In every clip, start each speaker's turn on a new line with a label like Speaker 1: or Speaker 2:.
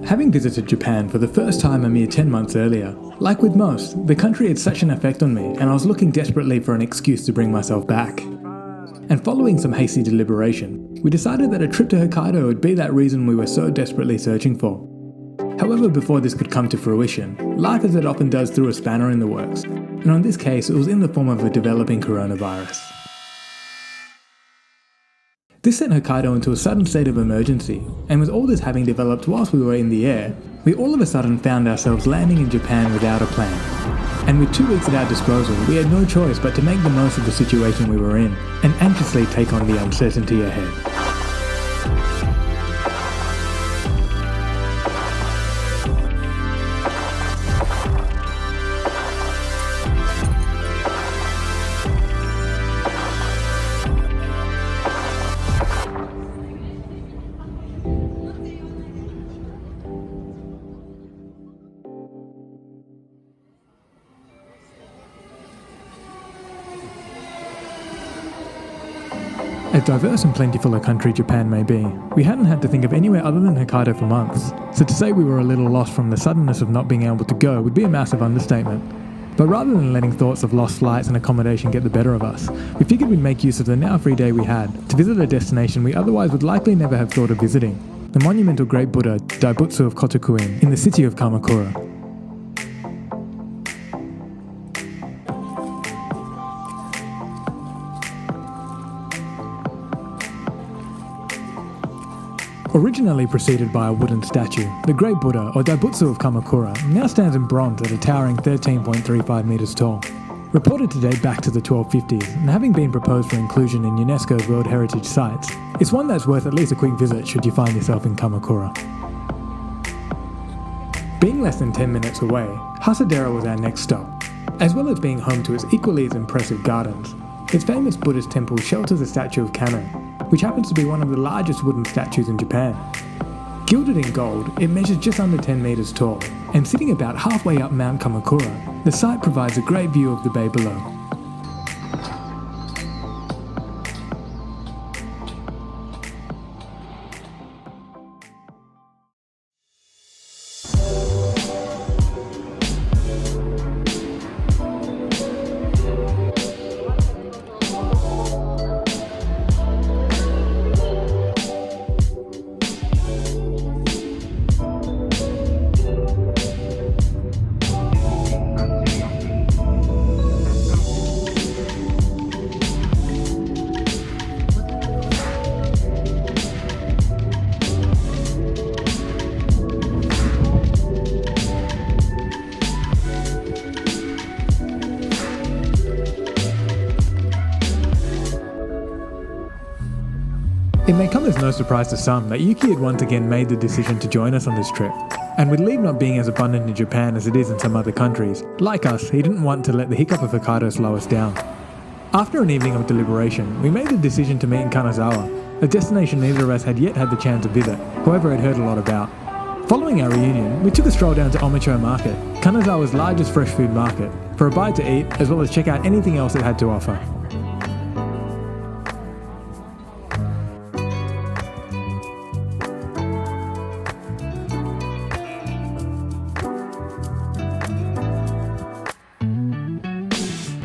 Speaker 1: Having visited Japan for the first time a mere 10 months earlier, like with most, the country had such an effect on me and I was looking desperately for an excuse to bring myself back. And following some hasty deliberation, we decided that a trip to Hokkaido would be that reason we were so desperately searching for. However, before this could come to fruition, life as it often does threw a spanner in the works, and in this case it was in the form of a developing coronavirus. This sent Hokkaido into a sudden state of emergency, and with all this having developed whilst we were in the air, we all of a sudden found ourselves landing in Japan without a plan. And with 2 weeks at our disposal, we had no choice but to make the most of the situation we were in, and anxiously take on the uncertainty ahead. As diverse and plentiful a country Japan may be, we hadn't had to think of anywhere other than Hokkaido for months, so to say we were a little lost from the suddenness of not being able to go would be a massive understatement. But rather than letting thoughts of lost flights and accommodation get the better of us, we figured we'd make use of the now free day we had to visit a destination we otherwise would likely never have thought of visiting, the monumental Great Buddha Daibutsu of Kotoku-in in the city of Kamakura. Originally preceded by a wooden statue, the Great Buddha, or Daibutsu of Kamakura, now stands in bronze at a towering 13.35 metres tall. Reported to date back to the 1250s, and having been proposed for inclusion in UNESCO's World Heritage Sites, it's one that's worth at least a quick visit should you find yourself in Kamakura. Being less than 10 minutes away, Hase was our next stop. As well as being home to its equally as impressive gardens, its famous Buddhist temple shelters a statue of Kanagawa, which happens to be one of the largest wooden statues in Japan. Gilded in gold, it measures just under 10 metres tall, and sitting about halfway up Mount Kamakura, the site provides a great view of the bay below. It may come as no surprise to some that Yuki had once again made the decision to join us on this trip, and with leave not being as abundant in Japan as it is in some other countries, like us, he didn't want to let the hiccup of Hokkaido slow us down. After an evening of deliberation, we made the decision to meet in Kanazawa, a destination neither of us had yet had the chance to visit, however had heard a lot about. Following our reunion, we took a stroll down to Omicho Market, Kanazawa's largest fresh food market, for a bite to eat as well as check out anything else it had to offer.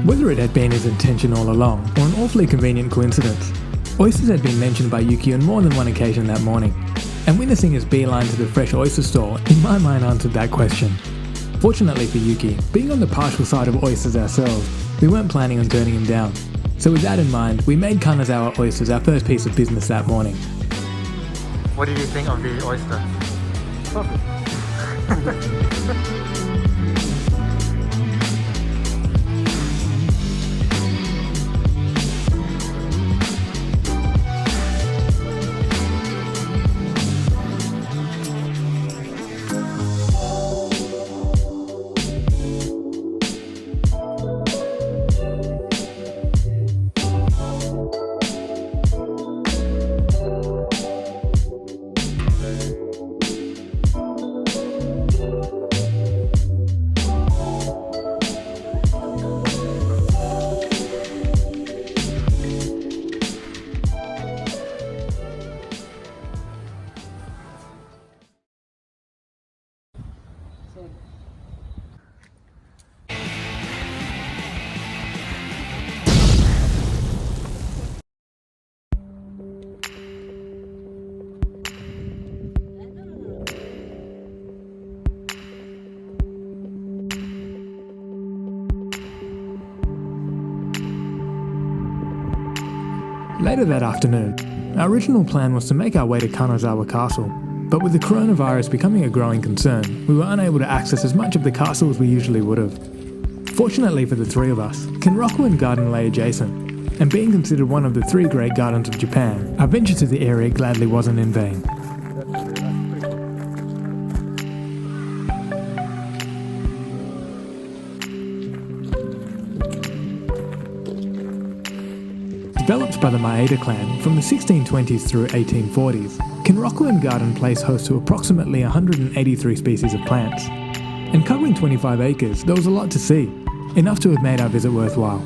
Speaker 1: Whether it had been his intention all along, or an awfully convenient coincidence, oysters had been mentioned by Yuki on more than one occasion that morning, and witnessing his beeline to the fresh oyster stall in my mind answered that question. Fortunately for Yuki, being on the partial side of oysters ourselves, we weren't planning on turning him down, so with that in mind, we made Kanazawa oysters our first piece of business that morning.
Speaker 2: What did you think of the oyster?
Speaker 1: Later that afternoon, our original plan was to make our way to Kanazawa Castle, but with the coronavirus becoming a growing concern, we were unable to access as much of the castle as we usually would have. Fortunately for the three of us, Kotoku-in Garden lay adjacent, and being considered one of the three great gardens of Japan, our venture to the area gladly wasn't in vain. Developed by the Maeda clan from the 1620s through 1840s, Kotoku-in Garden plays host to approximately 183 species of plants. And covering 25 acres, there was a lot to see, enough to have made our visit worthwhile.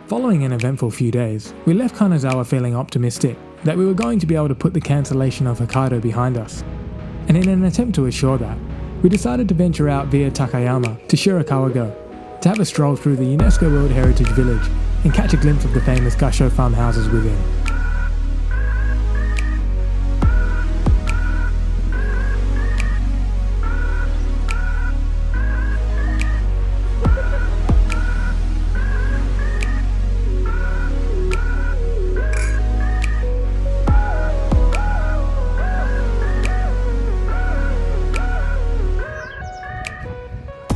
Speaker 1: Following an eventful few days, we left Kanazawa feeling optimistic that we were going to be able to put the cancellation of Hokkaido behind us. And in an attempt to assure that, we decided to venture out via Takayama to Shirakawago to have a stroll through the UNESCO World Heritage Village and catch a glimpse of the famous Gasho farmhouses within.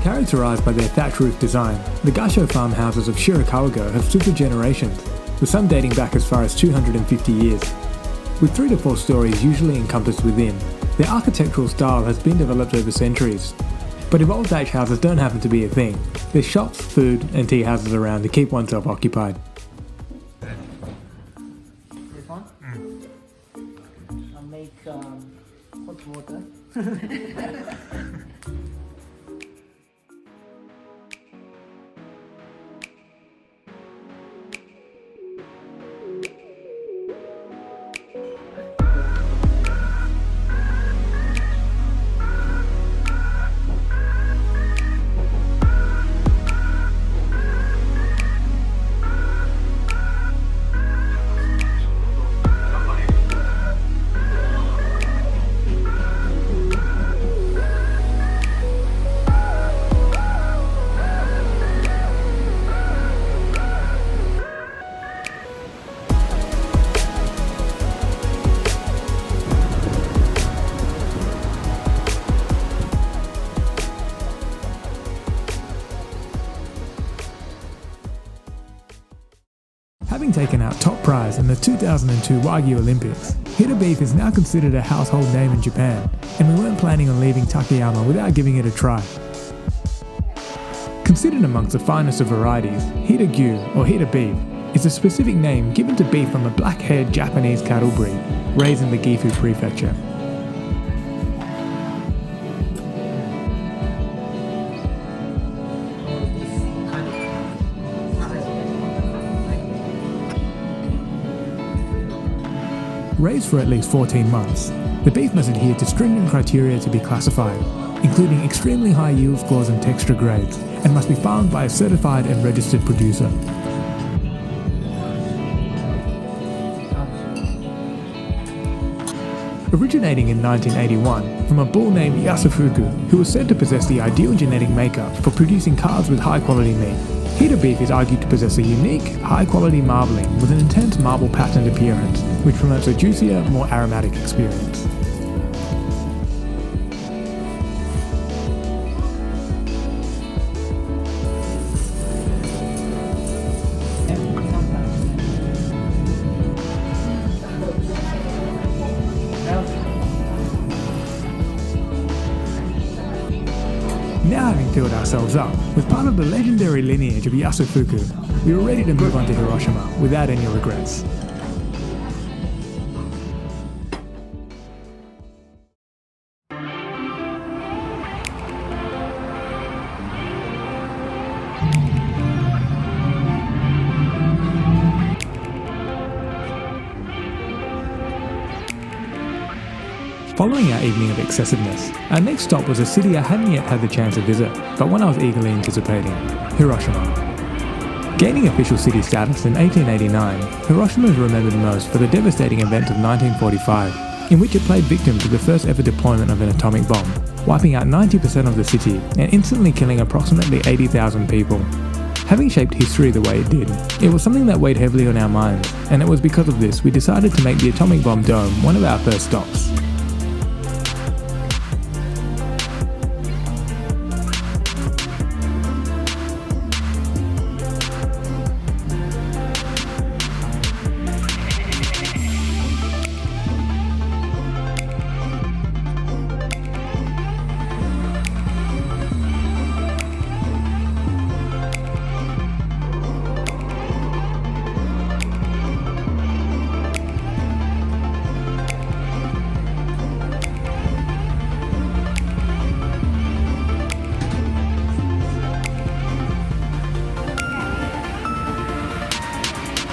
Speaker 1: Characterised by their thatch roof design, the Gasho farmhouses of Shirakawago have stood for generations, with some dating back as far as 250 years. With 3 to 4 stories usually encompassed within, their architectural style has been developed over centuries. But if old thatch houses don't happen to be a thing, there's shops, food and tea houses around to keep oneself occupied.
Speaker 3: This one? I'll make hot water.
Speaker 1: Having taken out top prize in the 2002 Wagyu Olympics, Hita beef is now considered a household name in Japan, and we weren't planning on leaving Takayama without giving it a try. Considered amongst the finest of varieties, Hita Gyu, or Hita beef, is a specific name given to beef from a black-haired Japanese cattle breed, raised in the Gifu prefecture. Raised for at least 14 months, the beef must adhere to stringent criteria to be classified, including extremely high yield scores and texture grades, and must be farmed by a certified and registered producer. Originating in 1981 from a bull named Yasufuku, who was said to possess the ideal genetic makeup for producing calves with high quality meat, Hita beef is argued to possess a unique, high-quality marbling with an intense marble patterned appearance, which promotes a juicier, more aromatic experience. Now having filled ourselves up with part of the legendary lineage of Yasufuku, we were ready to move on to Hiroshima without any regrets. Following our evening of excessiveness, our next stop was a city I hadn't yet had the chance to visit, but one I was eagerly anticipating: Hiroshima. Gaining official city status in 1889, Hiroshima is remembered most for the devastating event of 1945, in which it played victim to the first ever deployment of an atomic bomb, wiping out 90% of the city and instantly killing approximately 80,000 people. Having shaped history the way it did, it was something that weighed heavily on our minds, and it was because of this we decided to make the atomic bomb dome one of our first stops.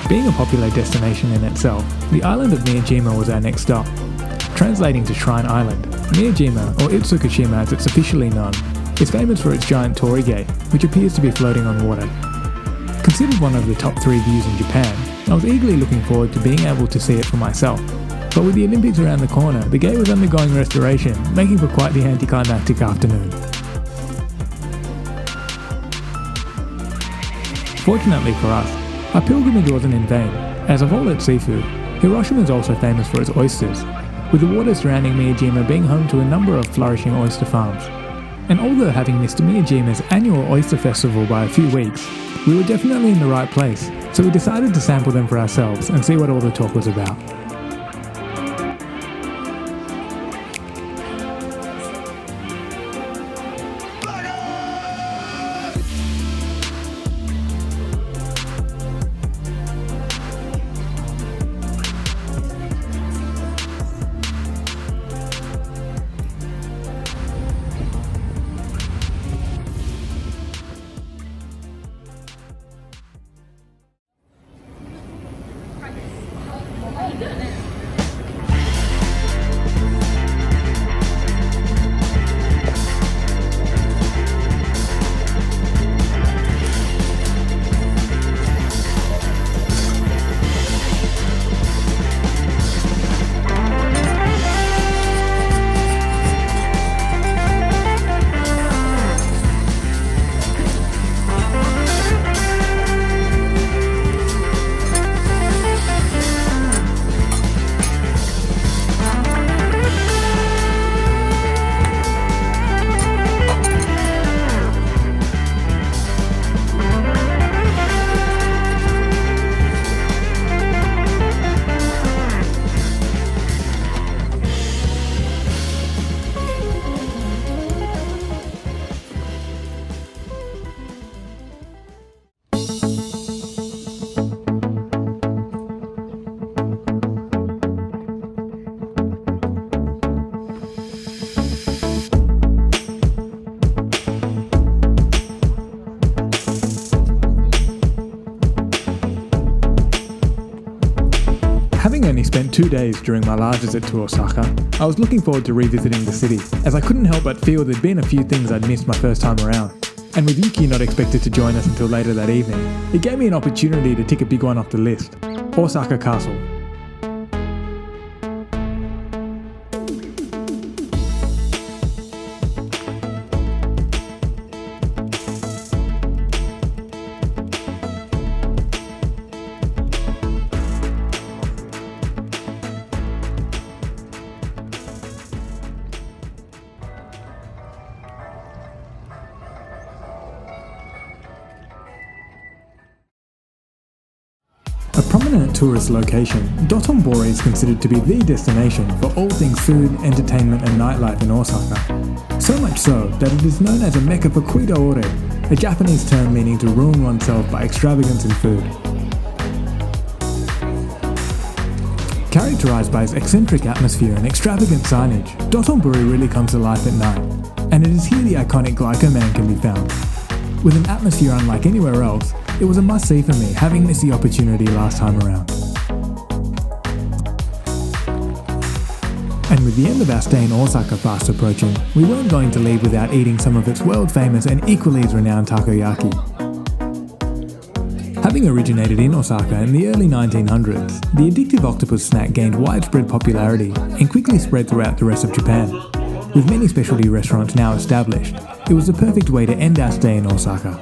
Speaker 1: Being a popular destination in itself, the island of Miyajima was our next stop. Translating to Shrine Island, Miyajima, or Itsukushima as it's officially known, is famous for its giant torii gate, which appears to be floating on water. Considered one of the top 3 views in Japan, I was eagerly looking forward to being able to see it for myself. But with the Olympics around the corner, the gate was undergoing restoration, making for quite the anticlimactic afternoon. Fortunately for us, our pilgrimage wasn't in vain, as of all its seafood, Hiroshima is also famous for its oysters, with the water surrounding Miyajima being home to a number of flourishing oyster farms. And although having missed Miyajima's annual oyster festival by a few weeks, we were definitely in the right place, so we decided to sample them for ourselves and see what all the talk was about. Having only spent 2 days during my last visit to Osaka, I was looking forward to revisiting the city, as I couldn't help but feel there'd been a few things I'd missed my first time around. And with Yuki not expected to join us until later that evening, it gave me an opportunity to tick a big one off the list: Osaka Castle. A prominent tourist location, Dotonbori is considered to be the destination for all things food, entertainment and nightlife in Osaka. So much so that it is known as a mecca for kuidaore, a Japanese term meaning to ruin oneself by extravagance in food. Characterised by its eccentric atmosphere and extravagant signage, Dotonbori really comes to life at night, and it is here the iconic Glyco Man can be found. With an atmosphere unlike anywhere else, it was a must-see for me, having missed the opportunity last time around. And with the end of our stay in Osaka fast approaching, we weren't going to leave without eating some of its world-famous and equally as renowned takoyaki. Having originated in Osaka in the early 1900s, the addictive octopus snack gained widespread popularity and quickly spread throughout the rest of Japan. With many specialty restaurants now established, it was the perfect way to end our stay in Osaka.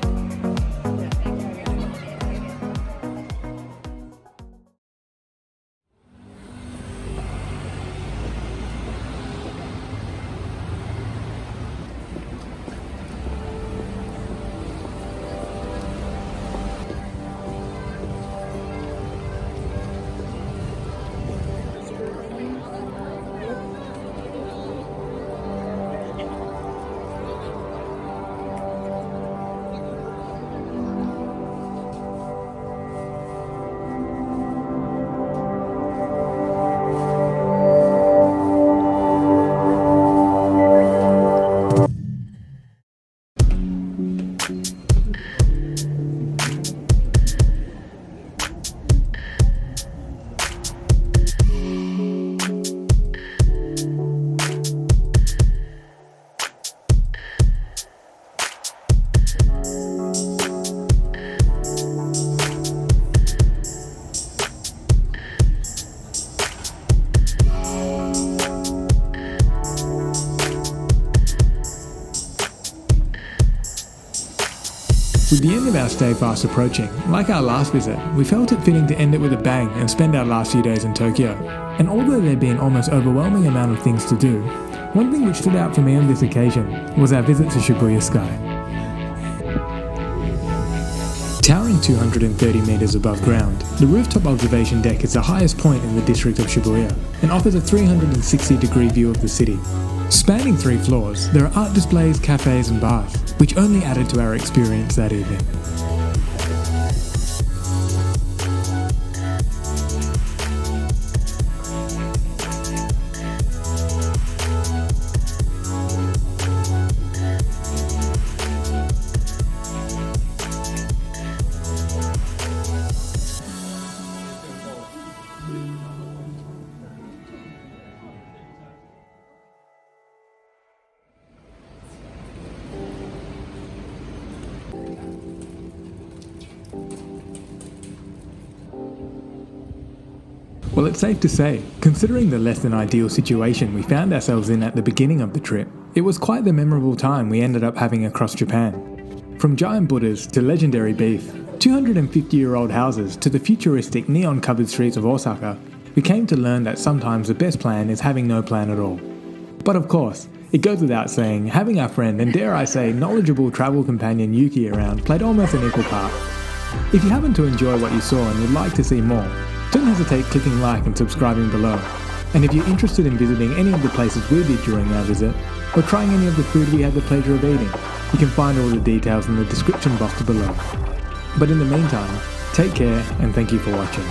Speaker 1: With the end of our stay fast approaching, like our last visit, we felt it fitting to end it with a bang and spend our last few days in Tokyo. And although there'd be an almost overwhelming amount of things to do, one thing which stood out for me on this occasion was our visit to Shibuya Sky. Towering 230 metres above ground, the rooftop observation deck is the highest point in the district of Shibuya and offers a 360-degree view of the city. Spanning 3 floors, there are art displays, cafes and bars, which only added to our experience that evening. Well, it's safe to say, considering the less than ideal situation we found ourselves in at the beginning of the trip, it was quite the memorable time we ended up having across Japan. From giant Buddhas to legendary beef, 250-year-old houses to the futuristic neon-covered streets of Osaka, we came to learn that sometimes the best plan is having no plan at all. But of course, it goes without saying, having our friend and dare I say knowledgeable travel companion Yuki around played almost an equal part. If you happen to enjoy what you saw and would like to see more, don't hesitate clicking like and subscribing below. And if you're interested in visiting any of the places we did during our visit, or trying any of the food we had the pleasure of eating, you can find all the details in the description box below. But in the meantime, take care and thank you for watching.